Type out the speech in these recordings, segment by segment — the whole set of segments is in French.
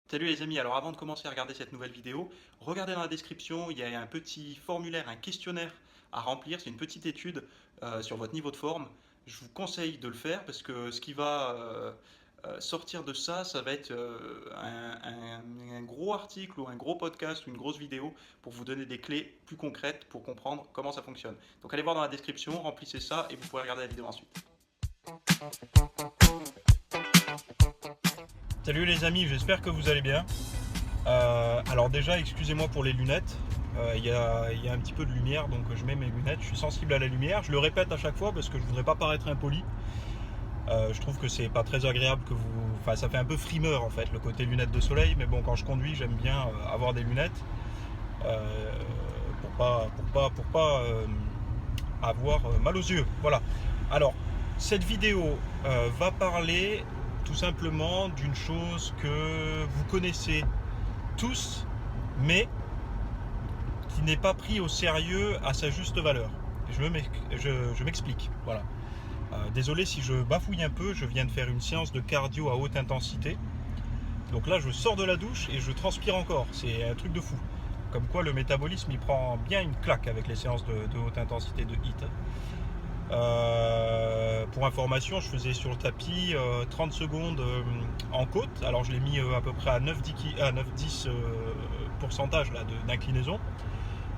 Salut les amis, alors avant de commencer à regarder cette nouvelle vidéo, regardez dans la description, il y a un petit formulaire, un questionnaire à remplir, c'est une petite étude sur votre niveau de forme. Je vous conseille de le faire parce que ce qui va sortir de ça, ça va être un gros article ou un gros podcast ou une grosse vidéo pour vous donner des clés plus concrètes pour comprendre comment ça fonctionne. Donc allez voir dans la description, remplissez ça et vous pourrez regarder la vidéo ensuite. Salut les amis, j'espère que vous allez bien. Alors déjà, excusez-moi pour les lunettes. Il y a un petit peu de lumière, donc je mets mes lunettes. Je suis sensible à la lumière. Je le répète à chaque fois parce que je voudrais pas paraître impoli. Je trouve que c'est pas très agréable que vous. Enfin, ça fait un peu frimeur en fait, le côté lunettes de soleil. Mais bon, quand je conduis, j'aime bien avoir des lunettes pour pas avoir mal aux yeux. Voilà. Alors, cette vidéo va parler tout simplement d'une chose que vous connaissez tous, mais qui n'est pas pris au sérieux à sa juste valeur. Je m'explique. Voilà. Désolé si je bafouille un peu, je viens de faire une séance de cardio à haute intensité. Donc là, je sors de la douche et je transpire encore. C'est un truc de fou. Comme quoi, le métabolisme, il prend bien une claque avec les séances de haute intensité de HIIT. Pour information, je faisais sur le tapis 30 secondes en côte. Alors je l'ai mis à peu près à 9-10 pourcentage d'inclinaison.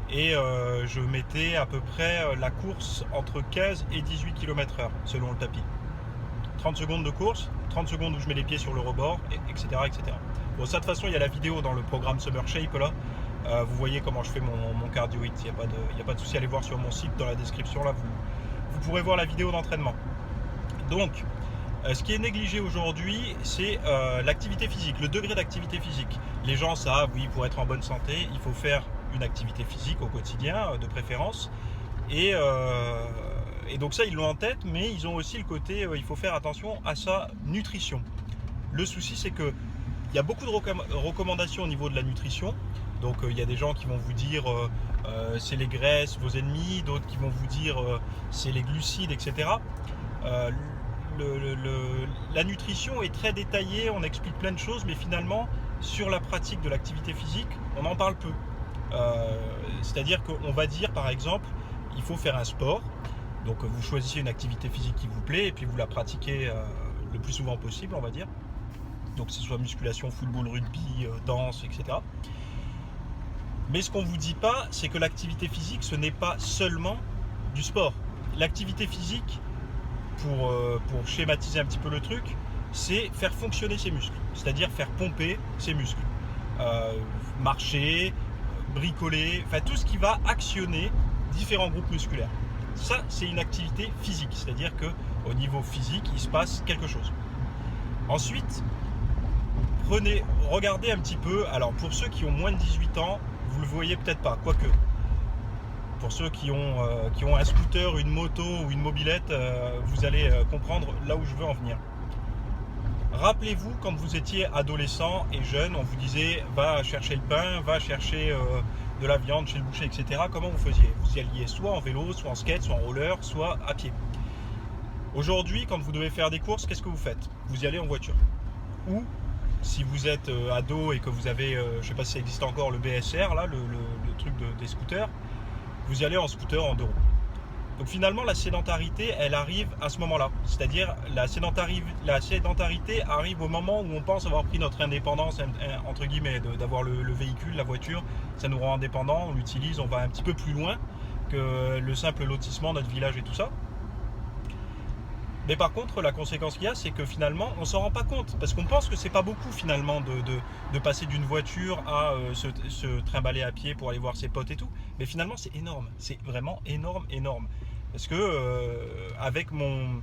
Et je mettais à peu près la course entre 15 et 18 km/h selon le tapis. 30 secondes de course, 30 secondes où je mets les pieds sur le rebord, etc. etc. Bon, ça de toute façon, il y a la vidéo dans le programme Summer Shape là. Vous voyez comment je fais mon cardio HIIT. Il n'y a pas de souci à aller voir sur mon site dans la description là. Vous pourrez voir la vidéo d'entraînement. Donc, ce qui est négligé aujourd'hui, c'est l'activité physique, le degré d'activité physique. Les gens savent, oui, pour être en bonne santé, il faut faire une activité physique au quotidien, de préférence. Et donc ça, ils l'ont en tête, mais ils ont aussi le côté, il faut faire attention à sa nutrition. Le souci, c'est qu'il y a beaucoup de recommandations au niveau de la nutrition. Donc il y a des gens qui vont vous dire c'est les graisses vos ennemis, d'autres qui vont vous dire c'est les glucides, etc. La nutrition est très détaillée, on explique plein de choses, mais finalement sur la pratique de l'activité physique, on en parle peu. C'est-à-dire qu'on va dire par exemple, il faut faire un sport, donc vous choisissez une activité physique qui vous plaît et puis vous la pratiquez le plus souvent possible, on va dire. Donc que ce soit musculation, football, rugby, danse, etc. Mais ce qu'on ne vous dit pas, c'est que l'activité physique, ce n'est pas seulement du sport. L'activité physique, pour schématiser un petit peu le truc, c'est faire fonctionner ses muscles, c'est-à-dire faire pomper ses muscles. Marcher, bricoler, enfin tout ce qui va actionner différents groupes musculaires. Ça, c'est une activité physique, c'est-à-dire qu'au niveau physique, il se passe quelque chose. Ensuite, regardez un petit peu, alors pour ceux qui ont moins de 18 ans, vous le voyez peut-être pas, quoique. Pour ceux qui ont un scooter, une moto ou une mobilette, vous allez comprendre là où je veux en venir. Rappelez-vous quand vous étiez adolescent et jeune, on vous disait va chercher le pain, va chercher de la viande chez le boucher, etc. Comment vous faisiez? Vous y alliez soit en vélo, soit en skate, soit en roller, soit à pied. Aujourd'hui, quand vous devez faire des courses, qu'est-ce que vous faites? Vous y allez en voiture. Ou si vous êtes ado et que vous avez, je ne sais pas si ça existe encore, le BSR, là, le truc des scooters, vous y allez en scooter en deux roues. Donc finalement, la sédentarité, elle arrive à ce moment-là. C'est-à-dire, la sédentarité arrive au moment où on pense avoir pris notre indépendance, entre guillemets, d'avoir le véhicule, la voiture. Ça nous rend indépendants, on l'utilise, on va un petit peu plus loin que le simple lotissement, notre village et tout ça. Mais par contre, la conséquence qu'il y a, c'est que finalement, on ne s'en rend pas compte. Parce qu'on pense que c'est pas beaucoup finalement de passer d'une voiture à se trimballer à pied pour aller voir ses potes et tout. Mais finalement, c'est énorme. C'est vraiment énorme, énorme. Parce que avec mon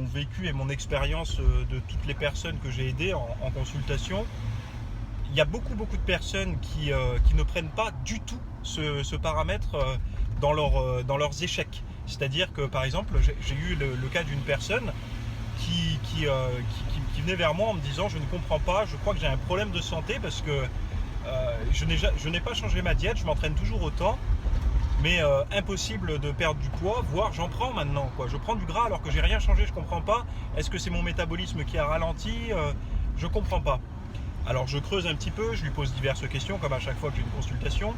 vécu et mon expérience de toutes les personnes que j'ai aidées en consultation, il y a beaucoup de personnes qui ne prennent pas du tout ce paramètre dans leurs échecs. C'est-à-dire que par exemple, j'ai eu le cas d'une personne qui venait vers moi en me disant je ne comprends pas, je crois que j'ai un problème de santé parce que je n'ai pas changé ma diète, je m'entraîne toujours autant, mais impossible de perdre du poids, voire j'en prends maintenant, quoi. Je prends du gras alors que j'ai rien changé, je comprends pas. Est-ce que c'est mon métabolisme qui a ralenti? Je comprends pas. Alors je creuse un petit peu, je lui pose diverses questions comme à chaque fois que j'ai une consultation.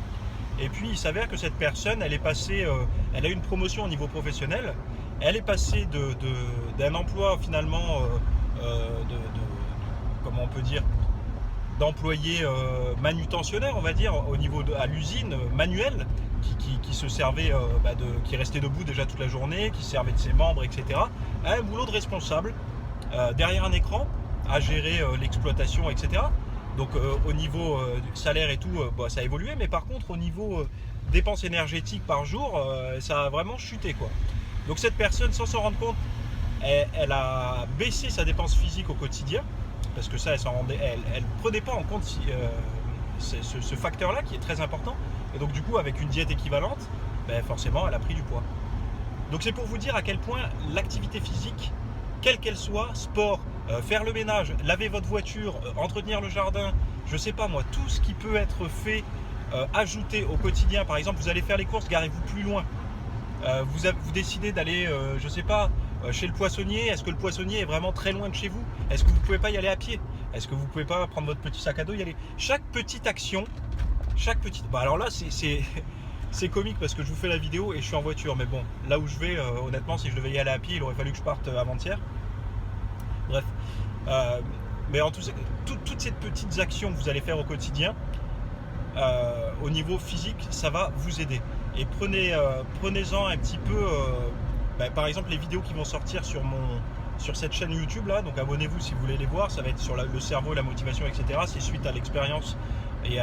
Et puis il s'avère que cette personne, elle est passée, elle a eu une promotion au niveau professionnel. Elle est passée d'un emploi finalement comment on peut dire, d'employé manutentionnaire, on va dire, au niveau à l'usine manuelle, qui se servait, qui restait debout déjà toute la journée, qui servait de ses membres, etc. À un boulot de responsable derrière un écran, à gérer l'exploitation, etc. Donc au niveau salaire et tout, ça a évolué, mais par contre au niveau dépenses énergétiques par jour, ça a vraiment chuté, quoi. Donc cette personne, sans s'en rendre compte, elle a baissé sa dépense physique au quotidien, parce que ça, elle prenait pas en compte ce facteur-là qui est très important. Et donc du coup, avec une diète équivalente, forcément, elle a pris du poids. Donc c'est pour vous dire à quel point l'activité physique, quelle qu'elle soit, sport, faire le ménage, laver votre voiture, entretenir le jardin, je sais pas moi, tout ce qui peut être fait, ajouté au quotidien. Par exemple, vous allez faire les courses, garez-vous plus loin. Vous décidez d'aller, je sais pas, chez le poissonnier. Est-ce que le poissonnier est vraiment très loin de chez vous? Est-ce que vous pouvez pas y aller à pied? Est-ce que vous pouvez pas prendre votre petit sac à dos y aller? Chaque petite action, alors là, c'est comique parce que je vous fais la vidéo et je suis en voiture. Mais bon, là où je vais, honnêtement, si je devais y aller à pied, il aurait fallu que je parte avant-hier. Bref. Mais en tout cas, toutes ces petites actions que vous allez faire au quotidien, au niveau physique, ça va vous aider. Et prenez-en un petit peu, par exemple les vidéos qui vont sortir sur cette chaîne YouTube là, donc abonnez-vous si vous voulez les voir, ça va être sur le cerveau, la motivation, etc. C'est suite à l'expérience et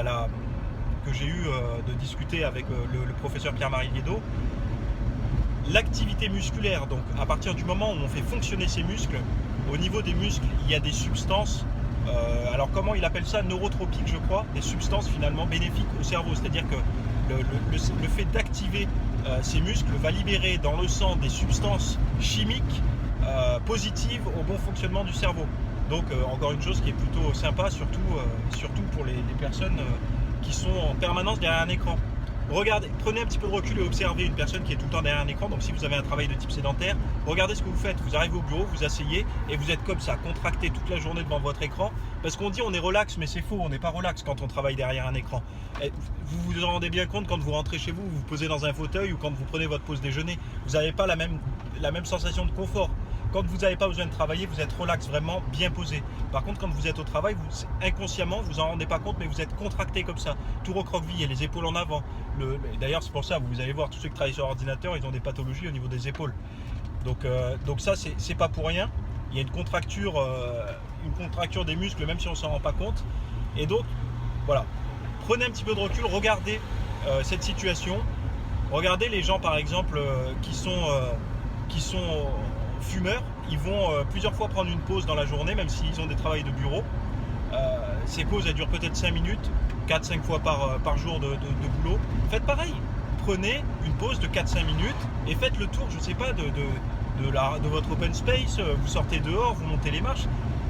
que j'ai eu de discuter avec le professeur Pierre-Marie Liedo. L'activité musculaire, donc à partir du moment où on fait fonctionner ses muscles, au niveau des muscles, il y a des substances, alors comment il appelle ça, neurotropiques je crois, des substances finalement bénéfiques au cerveau, c'est-à-dire que le fait d'activer ces muscles va libérer dans le sang des substances chimiques positives au bon fonctionnement du cerveau. Donc encore une chose qui est plutôt sympa, surtout pour les personnes qui sont en permanence derrière un écran. Regardez, prenez un petit peu de recul et observez une personne qui est tout le temps derrière un écran. Donc si vous avez un travail de type sédentaire, regardez ce que vous faites. Vous arrivez au bureau, vous asseyez et vous êtes comme ça, contracté toute la journée devant votre écran. Parce qu'on dit on est relax, mais c'est faux, on n'est pas relax quand on travaille derrière un écran. Et vous vous en rendez bien compte quand vous rentrez chez vous, vous vous posez dans un fauteuil ou quand vous prenez votre pause déjeuner. Vous n'avez pas la même sensation de confort. Quand vous n'avez pas besoin de travailler, vous êtes relax, vraiment bien posé. Par contre, quand vous êtes au travail, inconsciemment, vous en rendez pas compte, mais vous êtes contracté comme ça, tout recroquevillé, les épaules en avant. D'ailleurs, c'est pour ça, vous allez voir, tous ceux qui travaillent sur ordinateur, ils ont des pathologies au niveau des épaules. Donc ça, c'est pas pour rien. Il y a une contracture des muscles, même si on s'en rend pas compte. Et donc, voilà, prenez un petit peu de recul, regardez cette situation. Regardez les gens, par exemple, qui sont fumeurs, ils vont plusieurs fois prendre une pause dans la journée, même s'ils ont des travails de bureau. Ces pauses, elles durent peut-être 5 minutes, 4-5 fois par jour de boulot. Faites pareil, prenez une pause de 4-5 minutes et faites le tour, je sais pas, de votre open space, vous sortez dehors, vous montez les marches.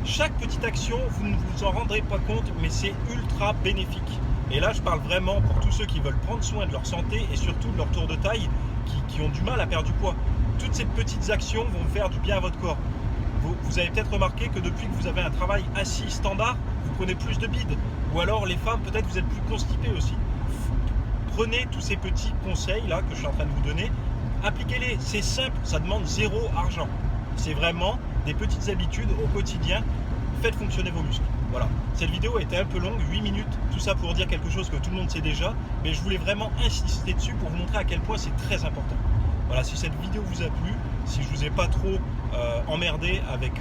Chaque petite action, vous ne vous en rendrez pas compte, mais c'est ultra bénéfique. Et là, je parle vraiment pour tous ceux qui veulent prendre soin de leur santé et surtout de leur tour de taille, qui ont du mal à perdre du poids. Toutes ces petites actions vont faire du bien à votre corps. Vous avez peut-être remarqué que depuis que vous avez un travail assis standard, vous prenez plus de bide. Ou alors les femmes, peut-être vous êtes plus constipées aussi. Prenez tous ces petits conseils là que je suis en train de vous donner, appliquez-les. C'est simple, ça demande zéro argent. C'est vraiment des petites habitudes au quotidien. Faites fonctionner vos muscles. Voilà. Cette vidéo était un peu longue, 8 minutes. Tout ça pour dire quelque chose que tout le monde sait déjà. Mais je voulais vraiment insister dessus pour vous montrer à quel point c'est très important. Voilà, si cette vidéo vous a plu, si je vous ai pas trop emmerdé avec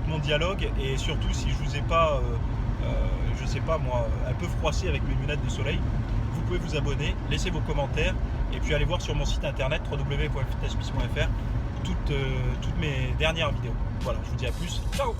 mon dialogue et surtout si je vous ai pas, je sais pas moi, un peu froissé avec mes lunettes de soleil, vous pouvez vous abonner, laisser vos commentaires et puis aller voir sur mon site internet www.fitnessmiss.fr toutes mes dernières vidéos. Voilà, je vous dis à plus, ciao.